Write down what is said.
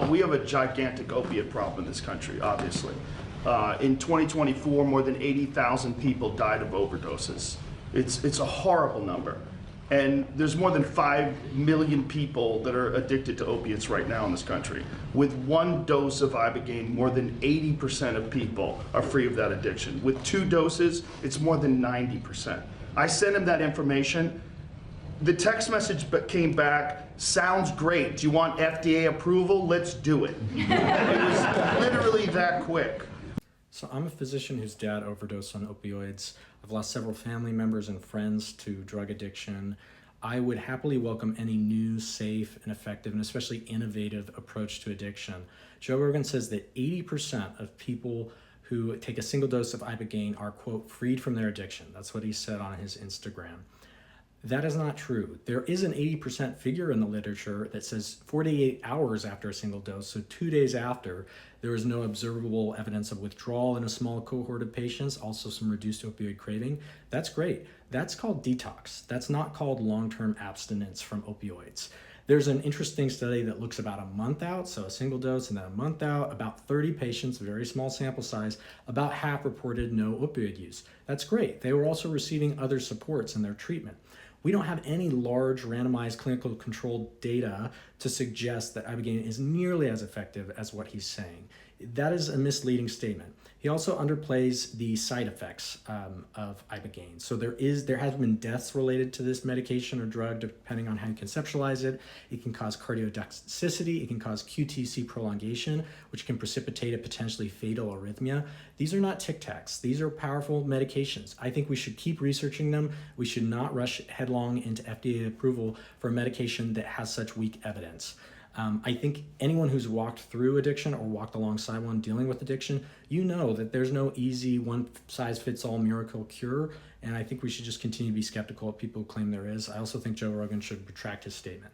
We have a gigantic opiate problem in this country, obviously. In 2024, more than 80,000 people died of overdoses. It's a horrible number. And there's more than 5 million people that are addicted to opiates right now in this country. With one dose of ibogaine, more than 80% of people are free of that addiction. With 2 doses, it's more than 90%. I sent him that information. The text message came back, sounds great. Do you want FDA approval? Let's do it. It was literally that quick. So I'm a physician whose dad overdosed on opioids. I've lost several family members and friends to drug addiction. I would happily welcome any new, safe, and effective, and especially innovative approach to addiction. Joe Rogan says that 80% of people who take a single dose of ibogaine are, quote, freed from their addiction. That's what he said on his Instagram. That is not true. There is an 80% figure in the literature that says 48 hours after a single dose, so 2 days after, there is no observable evidence of withdrawal in a small cohort of patients, also some reduced opioid craving. That's great. That's called detox. That's not called long-term abstinence from opioids. There's an interesting study that looks about a month out, so a single dose and then a month out, about 30 patients, very small sample size, about half reported no opioid use. That's great. They were also receiving other supports in their treatment. We don't have any large randomized clinical controlled data to suggest that ibogaine is nearly as effective as what he's saying. That is a misleading statement. He also underplays the side effects of ibogaine. So there has been deaths related to this medication or drug, depending on how you conceptualize it. It can cause cardiotoxicity. It can cause QTc prolongation, which can precipitate a potentially fatal arrhythmia. These are not Tic Tacs. These are powerful medications. I think we should keep researching them. We should not rush headlong into FDA approval for a medication that has such weak evidence. I think anyone who's walked through addiction or walked alongside one dealing with addiction, you know that there's no easy one-size-fits-all miracle cure, and I think we should just continue to be skeptical of people who claim there is. I also think Joe Rogan should retract his statement.